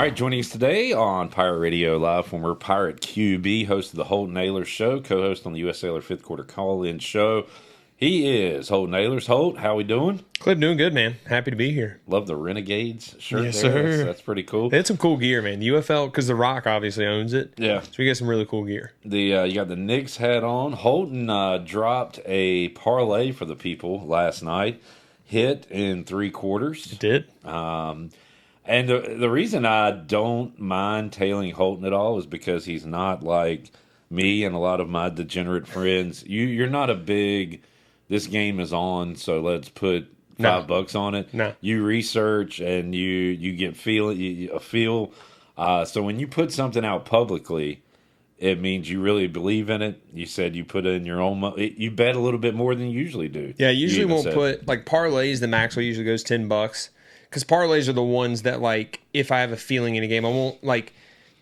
All right, joining us today on Pirate Radio Live, former Pirate QB, host of the Holton Ahlers Show, co-host on the U.S. Sailor Fifth Quarter Call-In Show. He is Holton Ahlers. Holt, how we doing? Clip, doing good, man. Happy to be here. Love the Renegades shirt. Yes, there. sir. That's pretty cool. They had some cool gear, man. UFL, because The Rock obviously owns it. Yeah. So we got some really cool gear. You got the Knicks hat on. Holton dropped a parlay for the people last night. Hit in 3 quarters. It did. And the reason I don't mind tailing Holton at all is because he's not like me and a lot of my degenerate friends. You're not a big, this game is on, so let's put $5 on it. No. You research and you get a feel. So when you put something out publicly, it means you really believe in it. You said you put in your own you bet a little bit more than you usually do. Yeah, usually won't put, like parlays, the maximum usually goes $10. Because parlays are the ones that, like, if I have a feeling in a game, I won't, like,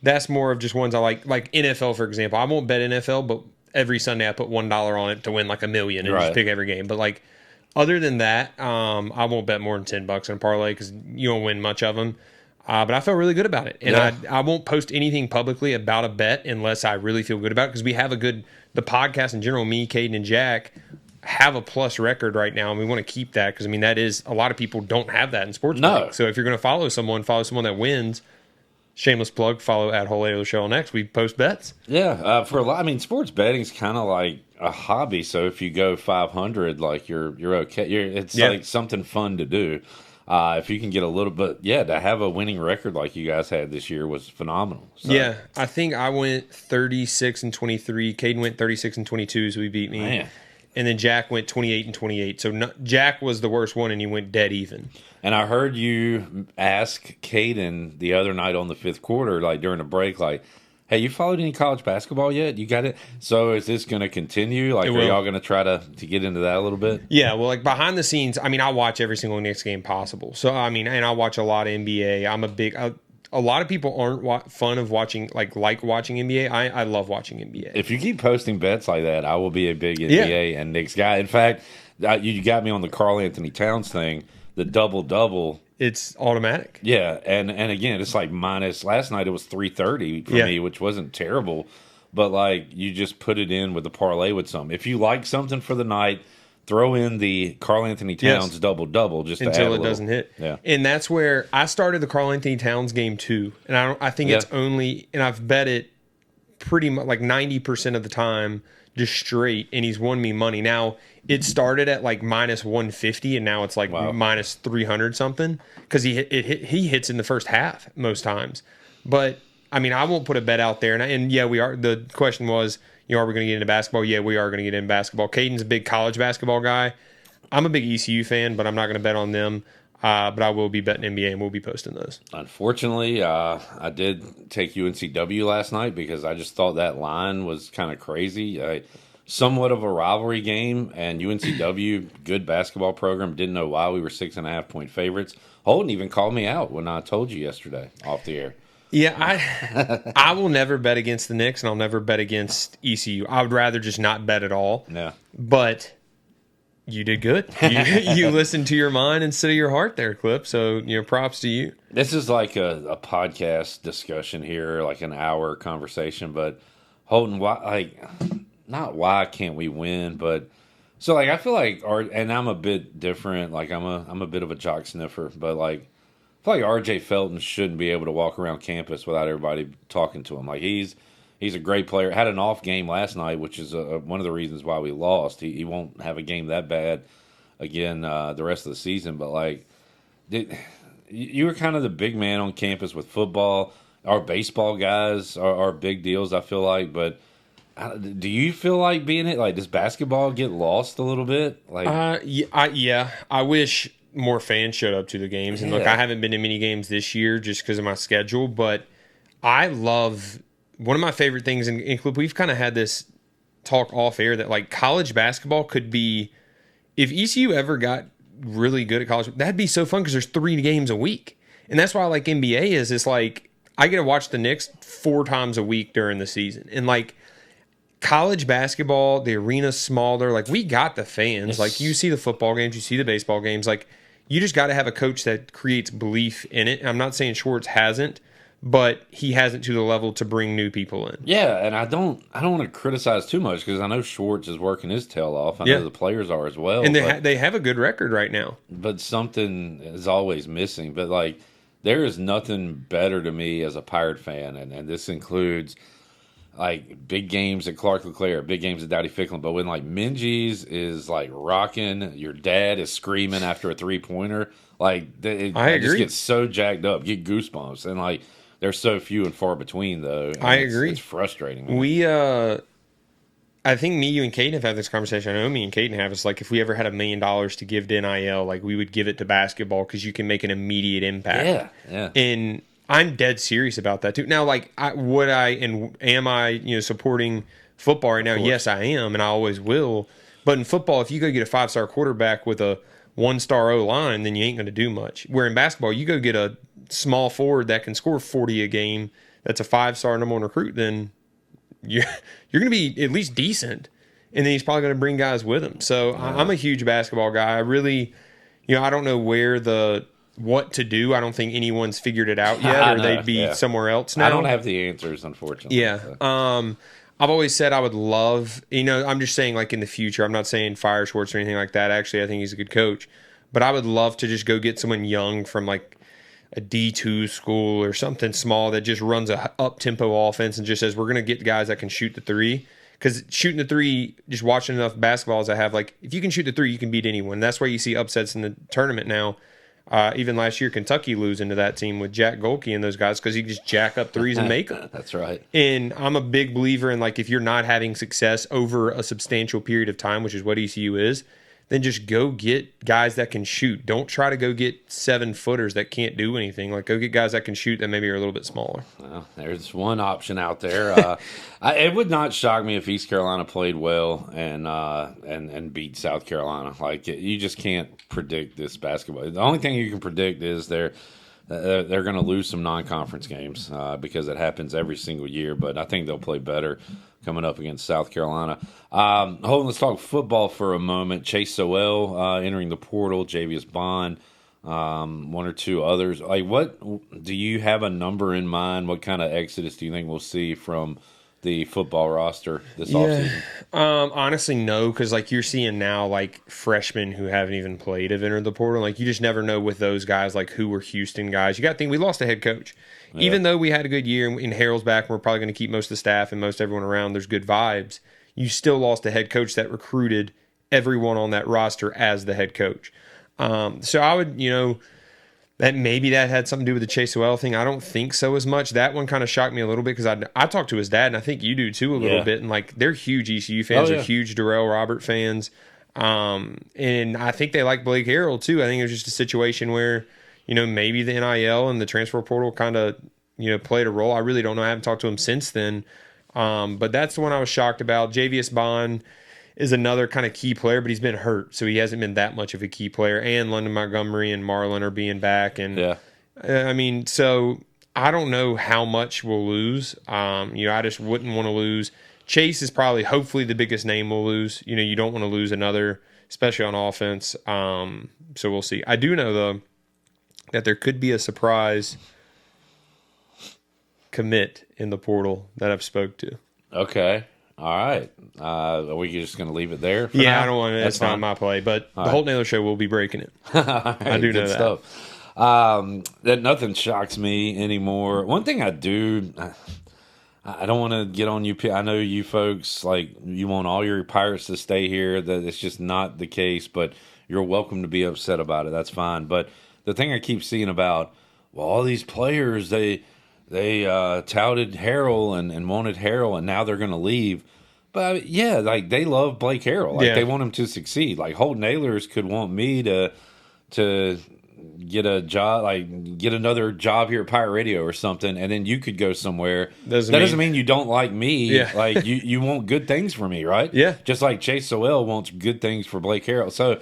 that's more of just ones I like. Like NFL, for example. I won't bet NFL, but every Sunday I put $1 on it to win, like, $1 million and just pick every game. But, like, other than that, I won't bet more than $10 on a parlay because you won't win much of them. But I felt really good about it. And I won't post anything publicly about a bet unless I really feel good about it because we have the podcast in general, me, Caden, and Jack, have a plus record right now, and we want to keep that because, I mean, that is, a lot of people don't have that in sports betting. So if you're going to follow someone that wins. Shameless plug, follow at Whole Ahlers Show next. We post bets. Yeah, for a lot, I mean, sports betting is kind of like a hobby. So if you go 500, like you're okay. It's like something fun to do. If you can get a little bit, to have a winning record like you guys had this year was phenomenal. So. Yeah, I think I went 36-23. Caden went 36-22, so he beat me. Man. And then Jack went 28-28. So Jack was the worst one, and he went dead even. And I heard you ask Caden the other night on the 5th quarter, like during a break, like, hey, you followed any college basketball yet? You got it? So is this going to continue? Like, are y'all going to try to get into that a little bit? Yeah, well, like behind the scenes, I mean, I watch every single Knicks game possible. So, I mean, and I watch a lot of NBA. I'm a big... a lot of people aren't fun of watching, like watching NBA. I love watching NBA. If you keep posting bets like that, I will be a big NBA and Knicks guy. In fact, you got me on the Karl Anthony Towns thing, the double-double. It's automatic. Yeah, and again, it's like minus. Last night it was 330 for me, which wasn't terrible. But, like, you just put it in with the parlay with some. If you like something for the night, throw in the Karl Anthony Towns double-double just until to it doesn't hit. Yeah. And that's where I started the Karl Anthony Towns game too. And I think it's only, and I've bet it pretty much like 90% of the time just straight, and he's won me money. Now, it started at like minus 150, and now it's like minus 300 something because he hits in the first half most times. But, I mean, I won't put a bet out there. And we are. The question was, are we going to get into basketball? Yeah, we are going to get into basketball. Caden's a big college basketball guy. I'm a big ECU fan, but I'm not going to bet on them. But I will be betting NBA, and we'll be posting those. Unfortunately, I did take UNCW last night because I just thought that line was kind of crazy. Somewhat of a rivalry game, and UNCW, good basketball program, didn't know why we were 6.5-point favorites. Holden even called me out when I told you yesterday off the air. Yeah, I will never bet against the Knicks, and I'll never bet against ECU. I would rather just not bet at all. Yeah. But you did good. You listened to your mind instead of your heart there, Clip. So, props to you. This is like a podcast discussion here, like an hour conversation. But Holden, not why can't we win, but so like I feel like and I'm a bit different. Like I'm a bit of a jock sniffer, but like I feel like R.J. Felton shouldn't be able to walk around campus without everybody talking to him. Like he's a great player. Had an off game last night, which is one of the reasons why we lost. He won't have a game that bad again the rest of the season. But like, you were kind of the big man on campus with football. Our baseball guys are big deals, I feel like. But do you feel like being it? Like, does basketball get lost a little bit? Like, I wish more fans showed up to the games. And look, I haven't been to many games this year just because of my schedule, but I love one of my favorite things. And we've kind of had this talk off air that like college basketball could be, if ECU ever got really good at college, that'd be so fun because there's 3 games a week. And that's why I like NBA is it's like I get to watch the Knicks 4 times a week during the season. And like college basketball, the arena's smaller. Like we got the fans. Like you see the football games, you see the baseball games. Like you just got to have a coach that creates belief in it. And I'm not saying Schwartz hasn't, but he hasn't to the level to bring new people in. Yeah, and I don't want to criticize too much because I know Schwartz is working his tail off. I know the players are as well. And they have a good record right now. But something is always missing. But, like, there is nothing better to me as a Pirate fan, and this includes, like, big games at Clark LeClaire, big games at Dowdy Ficklin. But when, like, Minges is, like, rocking, your dad is screaming after a three-pointer, like, I just get so jacked up, get goosebumps. And, like, they're so few and far between, though. I agree. It's frustrating. Man. I think me, you, and Caden have had this conversation. I know me and Caden have. It's like if we ever had $1 million to give to NIL, like we would give it to basketball because you can make an immediate impact. Yeah. And I'm dead serious about that too. Now, like, am I supporting football right now? Yes, I am, and I always will. But in football, if you go get a 5-star quarterback with a 1-star O-line, then you ain't going to do much. Where in basketball, you go get a small forward that can score 40 a game, that's a 5-star number 1 recruit, then you're going to be at least decent. And then he's probably going to bring guys with him. So I'm a huge basketball guy. I really, I don't know what to do. I don't think anyone's figured it out yet, or they'd be somewhere else now. I don't have the answers, unfortunately. Yeah. So. I've always said I would love, I'm just saying like in the future, I'm not saying fire Schwartz or anything like that. Actually, I think he's a good coach. But I would love to just go get someone young from like a D2 school or something small that just runs a up-tempo offense and just says, we're going to get guys that can shoot the three. Because shooting the three, just watching enough basketball as I have, like, if you can shoot the three, you can beat anyone. That's why you see upsets in the tournament now. Even last year, Kentucky losing to that team with Jack Golke and those guys because he just jack up threes and make them. That's right. And I'm a big believer in, like, if you're not having success over a substantial period of time, which is what ECU is, then just go get guys that can shoot. Don't try to go get 7-footers that can't do anything. Like, go get guys that can shoot that maybe are a little bit smaller. Well, there's one option out there. It would not shock me if East Carolina played well and beat South Carolina. Like, you just can't predict this basketball. The only thing you can predict is they're going to lose some non-conference games because it happens every single year. But I think they'll play better coming up against South Carolina. Holden, let's talk football for a moment. Chase Sowell entering the portal, Javius Bond, one or two others. Like, what do you have a number in mind? What kind of exodus do you think we'll see from the football roster this offseason? Honestly, no, because like you're seeing now, like freshmen who haven't even played have entered the portal. Like you just never know with those guys, like who were Houston guys. You got to think we lost a head coach. Yeah. Even though we had a good year and Harold's back, and we're probably going to keep most of the staff and most everyone around. There's good vibes. You still lost a head coach that recruited everyone on that roster as the head coach. So I would, that maybe that had something to do with the Chase Sowell thing. I don't think so as much. That one kind of shocked me a little bit because I talked to his dad, and I think you do too a little bit. And like they're huge ECU fans, they're huge Darrell Robert fans, and I think they like Blake Harrell too. I think it was just a situation where maybe the NIL and the transfer portal kind of played a role. I really don't know. I haven't talked to him since then, but that's the one I was shocked about. Javius Bond is another kind of key player, but he's been hurt, so he hasn't been that much of a key player. And London Montgomery and Marlon are being back, and so I don't know how much we'll lose. I just wouldn't want to lose. Chase is probably, hopefully, the biggest name we'll lose. You don't want to lose another, especially on offense. So we'll see. I do know though that there could be a surprise commit in the portal that I've spoke to. Okay. All right. Are we just going to leave it there? Now? I don't want to. That's not my play, but the Holton Ahlers show will be breaking it. Right, I do know that. Stuff. That nothing shocks me anymore. One thing I do, I don't want to get on you. I know you folks, like, you want all your Pirates to stay here. That it's just not the case, but you're welcome to be upset about it. That's fine. But the thing I keep seeing about, all these players, they touted Harrell and wanted Harrell, and now they're going to leave. But like they love Blake Harrell. Like they want him to succeed. Like Holton Ahlers could want me to get a job, like get another job here at Pirate Radio or something, and then you could go somewhere. Doesn't mean you don't like me. Yeah. Like you want good things for me, right? Yeah. Just like Chase Sowell wants good things for Blake Harrell. So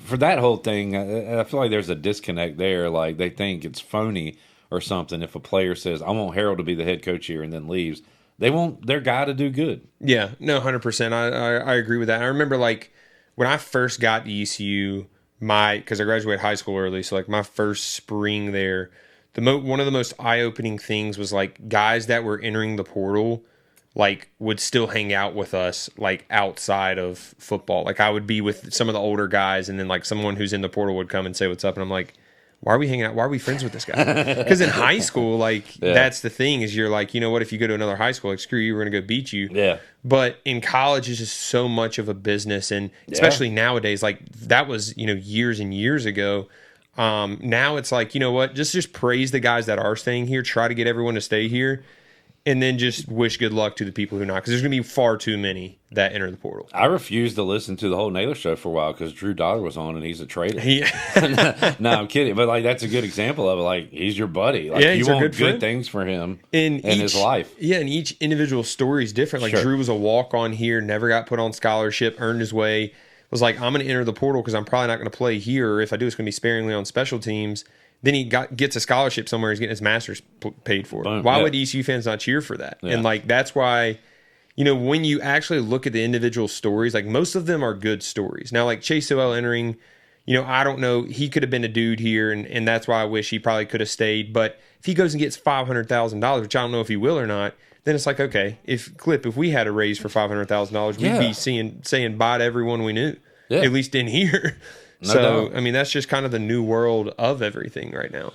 for that whole thing, I feel like there's a disconnect there. Like they think it's phony or something if a player says, I want Harold to be the head coach here, and then leaves. They want their guy to do good. Yeah, no, 100%. I agree with that. I remember, like, when I first got to ECU, because I graduated high school early, so, like, my first spring there, one of the most eye-opening things was like guys that were entering the portal like would still hang out with us like outside of football. Like I would be with some of the older guys, and then like someone who's in the portal would come and say what's up, and I'm like, why are we hanging out? Why are we friends with this guy? Because in high school, like that's the thing is you're like, you know what? If you go to another high school, like screw you, we're gonna go beat you. Yeah. But in college, it's just so much of a business, and especially nowadays, like that was years and years ago. Now it's like, you know what? Just praise the guys that are staying here. Try to get everyone to stay here. And then just wish good luck to the people who not, because there's going to be far too many that enter the portal. I refused to listen to the whole Naylor show for a while because Drew Dollar was on and he's a traitor. Yeah. No, I'm kidding. But like that's a good example of it. Like he's your buddy. Like you want good things for him in his life. Yeah, and each individual story is different. Like Drew was a walk-on here, never got put on scholarship, earned his way. Was like, I'm going to enter the portal because I'm probably not going to play here. Or if I do, it's going to be sparingly on special teams. Then he gets a scholarship somewhere. He's getting his master's paid for. Boom, why would ECU fans not cheer for that? Yeah. And like that's why, when you actually look at the individual stories, like most of them are good stories. Now, like Chase Sowell entering, I don't know. He could have been a dude here, and that's why I wish he probably could have stayed. But if he goes and gets $500,000, which I don't know if he will or not, then it's like, okay, if we had a raise for $500,000, we'd be saying bye to everyone we knew, at least in here. No doubt. I mean, that's just kind of the new world of everything right now.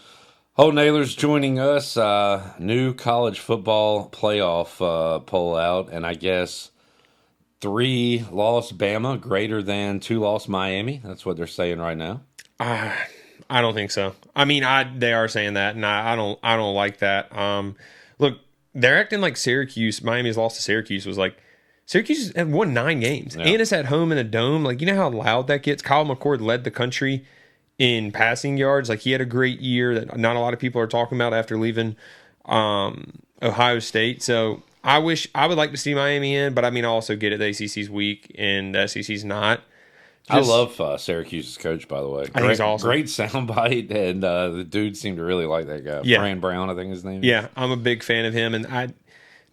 Holton Ahlers joining us. New college football playoff poll out, and I guess 3-loss Bama greater than 2-loss Miami. That's what they're saying right now. I don't think so. I mean, they are saying that, and I don't like that. Look, they're acting like Syracuse. Miami's loss to Syracuse was like. Syracuse have won 9 games, and it's at home in a dome. Like, you know how loud that gets? Kyle McCord led the country in passing yards. Like, he had a great year that not a lot of people are talking about after leaving Ohio State. So, I would like to see Miami in, but I mean, I also get it. The ACC's weak, and the SEC's not. I love Syracuse's coach, by the way. I think he's awesome. Great soundbite, and the dude seemed to really like that guy. Yeah. Fran Brown, I think his name is. Yeah, I'm a big fan of him, and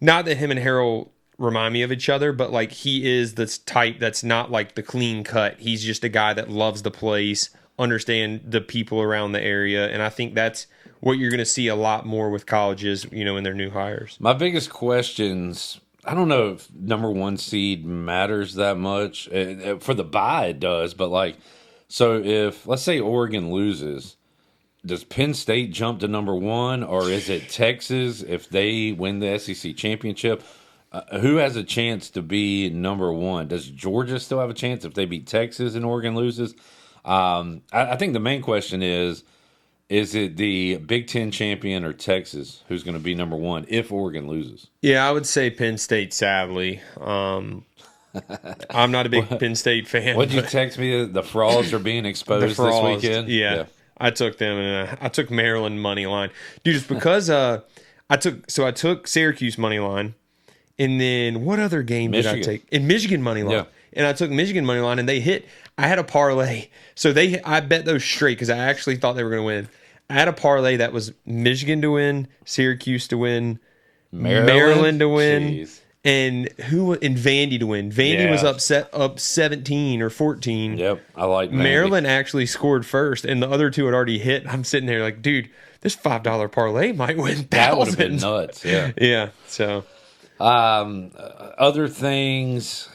not that him and Harold remind me of each other, but like he is this type that's not like the clean cut. He's just a guy that loves the place, understand the people around the area, and I think that's what you're going to see a lot more with colleges, in their new hires. My biggest questions, I don't know if number 1 seed matters that much. For the bye, it does, but like, so if, let's say Oregon loses, does Penn State jump to number 1, or is it Texas if they win the SEC championship? Who has a chance to be number 1? Does Georgia still have a chance if they beat Texas and Oregon loses? I think the main question is it the Big Ten champion or Texas who's going to be number 1 if Oregon loses? Yeah, I would say Penn State, sadly. I'm not a big Penn State fan. What did you text me? The frauds are being exposed this weekend? Yeah. I took them, and I took Maryland money line. Dude, it's because I took Syracuse money line. And then what other game did I take? In Michigan money line. Yeah. And I took Michigan money line, and they hit. I had a parlay. So I bet those straight because I actually thought they were going to win. I had a parlay that was Michigan to win, Syracuse to win, Maryland to win, and Vandy to win. Vandy was up 17 or 14. Yep, I like Vandy. Maryland actually scored first, and the other two had already hit. I'm sitting there like, dude, this $5 parlay might win thousands. That would have been nuts, yeah. Yeah, so... Other things,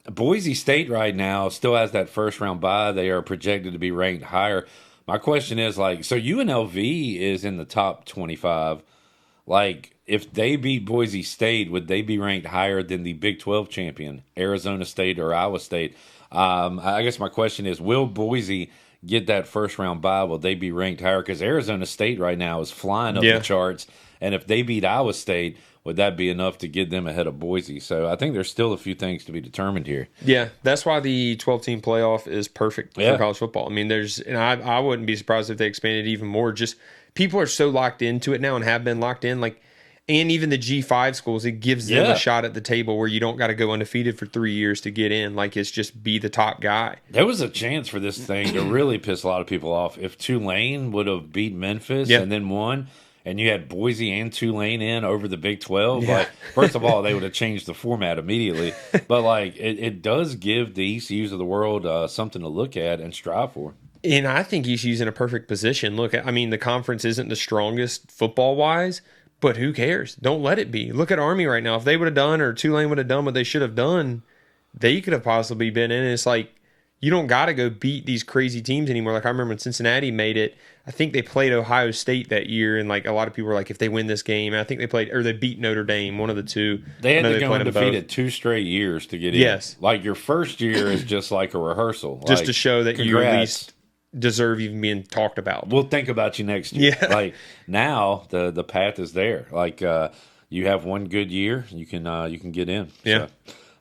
Boise State right now still has that first round bye. They are projected to be ranked higher. My question is so UNLV is in the top 25. Like, if they beat Boise State, would they be ranked higher than the Big 12 champion, Arizona State or Iowa State? I guess my question is, will Boise get that first round bye? Will they be ranked higher? Because Arizona State right now is flying up the charts. And if they beat Iowa State, would that be enough to get them ahead of Boise? So I think there's still a few things to be determined here. Yeah, that's why the 12-team playoff is perfect for college football. I mean, I wouldn't be surprised if they expanded even more. Just people are so locked into it now and have been locked in. Like, and even the G5 schools, it gives them a shot at the table where you don't got to go undefeated for 3 years to get in. Like, it's just be the top guy. There was a chance for this thing to really piss a lot of people off. If Tulane would have beat Memphis and then won, and you had Boise and Tulane in over the Big 12, like, first of all, they would have changed the format immediately. But, like, it does give the ECUs of the world something to look at and strive for. And I think he's in a perfect position. Look, I mean, the conference isn't the strongest football-wise, but who cares? Don't let it be. Look at Army right now. If they would have done, or Tulane would have done what they should have done, they could have possibly been in. And it's like, you don't got to go beat these crazy teams anymore. Like I remember when Cincinnati made it, I think they played Ohio State that year, and like a lot of people were like, if they win this game, I think they beat Notre Dame, one of the two. They had to go undefeated 2 straight years to get in. Yes. Like your first year is just like a rehearsal. Just like, to show that congrats. you at least deserve even being talked about. We'll think about you next year. Yeah. Like now the path is there. Like you have one good year, you can get in. Yeah.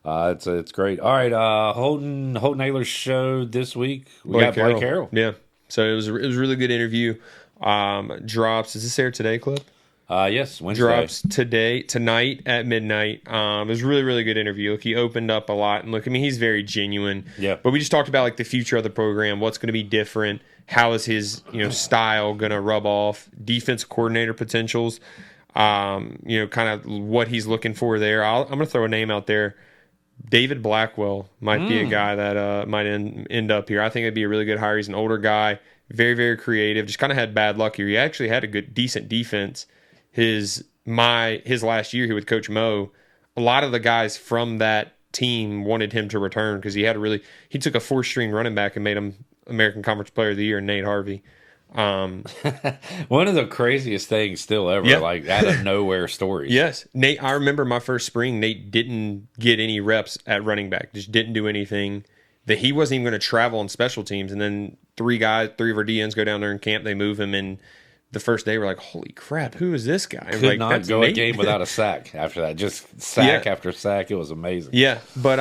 So, it's great. All right, Holton Ahlers show this week. We got Blake Blake Harrell. Yeah. So it was a really good interview. Drops. Is this air today, Clip? Yes, Wednesday. Drops tonight at midnight. It was a really, really good interview. Look, he opened up a lot, and look, I mean, he's very genuine. Yeah. But we just talked about like the future of the program, what's going to be different, how is his style going to rub off, defense coordinator potentials, kind of what he's looking for there. I'm going to throw a name out there. David Blackwell might be a guy that might end up here. I think it'd be a really good hire. He's an older guy, very, very creative. Just kind of had bad luck here. He actually had a decent defense. His last year here with Coach Mo, a lot of the guys from that team wanted him to return because he took a 4-string running back and made him American Conference Player of the Year, Nate Harvey. One of the craziest things still ever, Yeah. like out of nowhere stories. Yes, Nate. I remember my first spring. Nate didn't get any reps at running back. Just didn't do anything. That he wasn't even going to travel on special teams. And then three of our DNs go down there in camp. They move him, and the first day we're like, "Holy crap, who is this guy?" Could like, not go Nate. a game without a sack after that. Just sack after sack. It was amazing. Yeah, but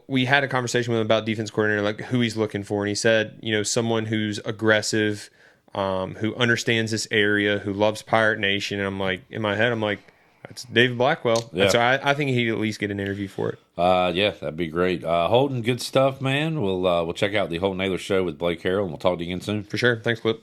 we had a conversation with him about defense coordinator, like who he's looking for, and he said, someone who's aggressive, who understands this area, who loves Pirate Nation. And I'm like, in my head, that's David Blackwell. Yeah. So I think he'd at least get an interview for it. Yeah, that'd be great. Holton, good stuff, man. We'll check out the Holton Ahlers show with Blake Harrell, and we'll talk to you again soon. For sure. Thanks, Clip.